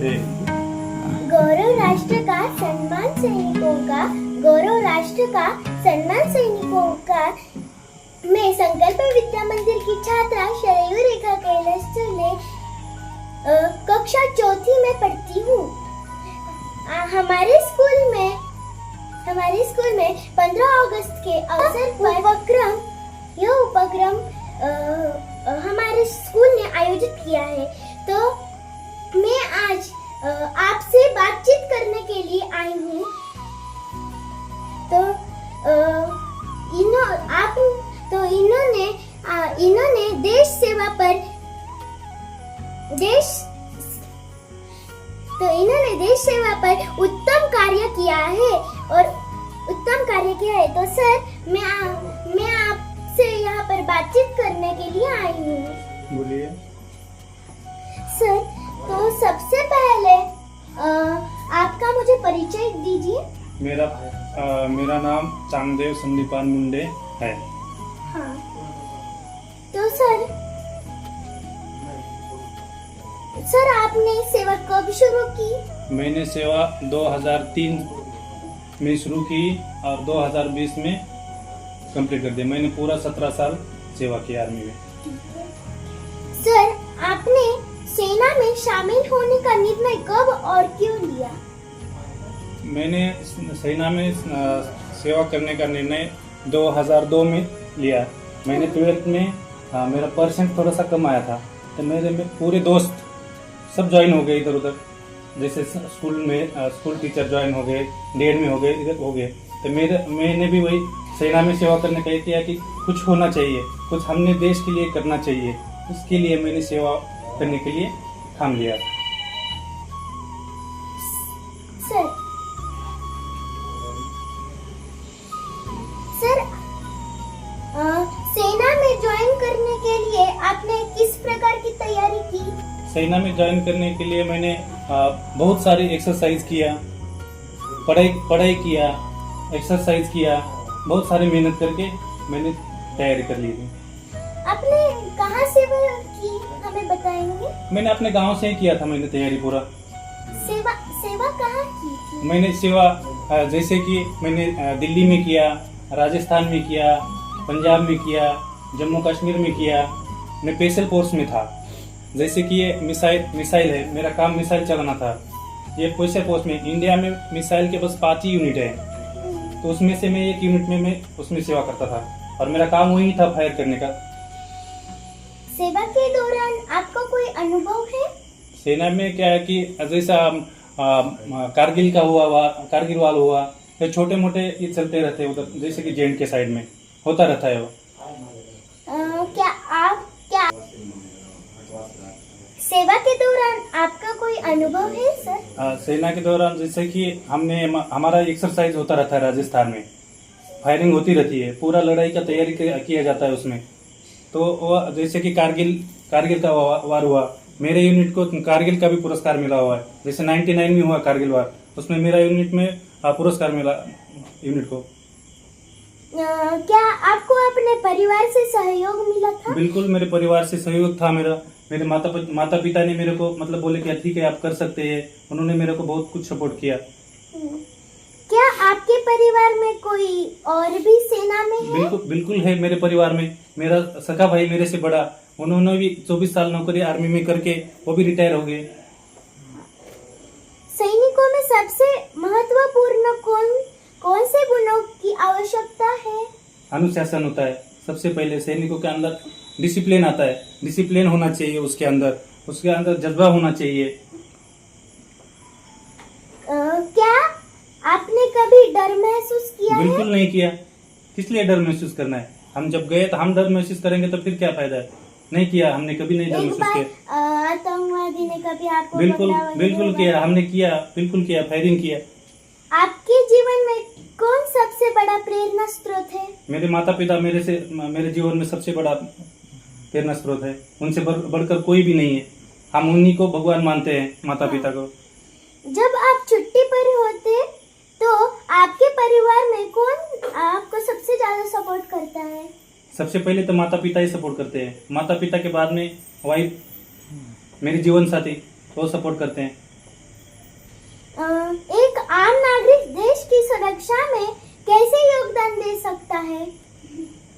गौरव राष्ट्र का सम्मान सैनिकों का, गौरव राष्ट्र का सम्मान सैनिकों का। मैं संकल्प विद्या मंदिर की छात्रा शरयू रेखा कैलाश चले कक्षा चौथी में पढ़ती हूँ। हमारे स्कूल में 15 अगस्त के अवसर पर यह उपक्रम हमारे स्कूल ने आयोजित किया है। तो मैं आज आपसे बातचीत करने के लिए आई हूँ। इन्होंने देश सेवा पर उत्तम कार्य किया है। तो सर मैं आपसे यहाँ पर बातचीत करने के लिए आई हूँ। बोलिए। सर, तो सबसे पहले आपका मुझे परिचय दीजिए। मेरा नाम चांगदेव संदीपान मुंडे है। हाँ, तो सर आपने सेवा कब शुरू की? मैंने सेवा 2003 में शुरू की और 2020 में कंप्लीट कर दिया। मैंने पूरा 17 साल सेवा की आर्मी में। सर, आपने सेना में शामिल होने का निर्णय कब और क्यों लिया? मैंने सेना में सेवा करने का निर्णय 2002 में लिया। मैंने 12th में मेरा परसेंट थोड़ा सा कम आया था, तो मेरे में पूरे दोस्त सब ज्वाइन हो गए इधर उधर। जैसे स्कूल टीचर ज्वाइन हो गए, डेढ़ में हो गए, इधर हो गए। तो मैंने भी वही सेना में सेवा करने का किया कि कुछ होना चाहिए, कुछ हमने देश के लिए करना चाहिए। उसके लिए मैंने सेवा करने के लिए ठान लिया। सर, सेना में ज्वाइन करने के लिए आपने किस प्रकार की तैयारी की? सेना में ज्वाइन करने के लिए मैंने बहुत सारी एक्सरसाइज किया, पढ़ाई किया, एक्सरसाइज किया, बहुत सारी मेहनत करके मैंने तैयारी कर ली थी। आपने कहाँ सेवा की, हमें बताएंगे? मैंने अपने गांव से ही किया था। मैंने तैयारी पूरा। सेवा कहाँ की थी? मैंने सेवा जैसे कि मैंने दिल्ली में किया, राजस्थान में किया, पंजाब में किया, जम्मू कश्मीर में किया। मैं स्पेशल फोर्स में था। जैसे कि ये मिसाइल है, मेरा काम मिसाइल चलाना था। ये स्पेशल फोर्स में इंडिया में मिसाइल के बस 5 ही यूनिट है, तो उसमें से मैं 1 यूनिट में मैं उसमें सेवा करता था और मेरा काम वही था, फायर करने का। सेवा के दौरान आपका कोई अनुभव है? सेना में क्या है कि जैसा कारगिल वार हुआ, ये छोटे मोटे ये चलते रहते हैं उधर, जैसे कि जेंट के साइड में होता रहता है वो। क्या सेवा के दौरान आपका कोई अनुभव है सर? सेना के दौरान जैसे कि हमारा एक्सरसाइज होता रहता है। राजस्थान में फायरिंग होती रहती है, पूरा लड़ाई का तैयारी किया जाता है उसमें। तो वो जैसे कि कारगिल का वार हुआ, मेरे यूनिट को कारगिल का भी पुरस्कार मिला हुआ है। जैसे 99 में हुआ कारगिल वार, उसमें मेरा यूनिट में पुरस्कार मिला यूनिट को। क्या आपको अपने परिवार से सहयोग मिला था? बिल्कुल, मेरे परिवार से सहयोग था। मेरे माता पिता ने मेरे को मतलब बोले कि ठीक है आप कर सकते हैं। उन्होंने मेरे को बहुत कुछ सपोर्ट किया। क्या आपके परिवार में कोई और भी सेना में है? बिल्कुल है। मेरे परिवार में मेरा सगा भाई मेरे से बड़ा, उन्होंने भी 24 साल नौकरी आर्मी में करके वो भी रिटायर हो गए। सैनिकों में सबसे महत्वपूर्ण कौन से गुणों की आवश्यकता है? अनुशासन होता है सबसे पहले। सैनिकों के अंदर डिसिप्लिन आता है, डिसिप्लिन होना चाहिए उसके अंदर जज्बा होना चाहिए। क्या आपने कभी डर महसूस किया? बिल्कुल नहीं किया। किस लिए डर महसूस करना है? हम जब गए तो हम डर महसूस करेंगे तो फिर क्या फायदा है? नहीं किया, हमने कभी नहीं डर महसूस किया। आतंकवादी ने कभी आपको बिल्कुल किया, हमने किया, बिल्कुल किया, फायरिंग किया। आपके जीवन में कौन सबसे बड़ा प्रेरणा स्रोत है? मेरे माता पिता मेरे जीवन में सबसे बड़ा प्रेरणा स्रोत है। उनसे बढ़कर कोई भी नहीं है। हम उन्हीं को भगवान मानते हैं, माता पिता को। जब आप छुट्टी पर होते तो आपके परिवार में कौन आपको सबसे ज्यादा सपोर्ट करता है? सबसे पहले तो माता पिता ही सपोर्ट करते हैं। माता पिता के बाद में वाइफ, मेरी जीवन साथी, वो सपोर्ट करते हैं। एक आम नागरिक देश की सुरक्षा में कैसे योगदान दे सकता है?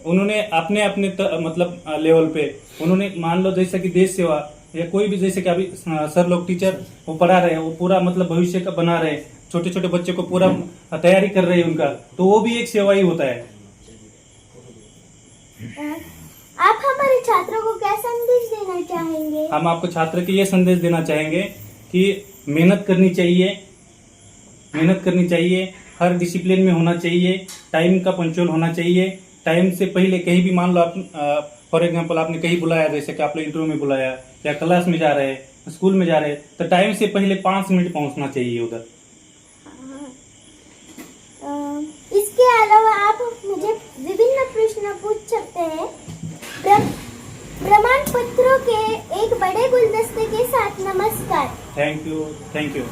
उन्होंने अपने अपने मतलब लेवल पे उन्होंने मान लो जैसे कि देश सेवा या कोई भी, जैसे कि अभी सर लोग टीचर वो पढ़ा रहे हैं, वो पूरा मतलब भविष्य का बना रहे हैं, छोटे छोटे बच्चे को पूरा तैयारी कर रहे हैं उनका, तो वो भी एक सेवा ही होता है। आप हमारे छात्रों को क्या संदेश देना चाहेंगे? हम आपको छात्र के ये संदेश देना चाहेंगे कि मेहनत करनी चाहिए, हर डिसिप्लिन में होना चाहिए, टाइम का पंक्चुअल होना चाहिए, टाइम से पहले कहीं भी मान लो आप फॉर एग्जांपल आपने कहीं बुलाया, जैसे कि आप लोग इंटरव्यू में बुलाया या क्लास में जा रहे हैं, स्कूल में जा रहे हैं, तो टाइम से पहले 5 मिनट पहुंचना चाहिए उधर। इसके अलावा आप मुझे विभिन्न प्रश्न पूछ सकते हैं। प्रमाण पत्रों के एक बड़े गुलदस्ते के साथ नमस्कार। Thank you.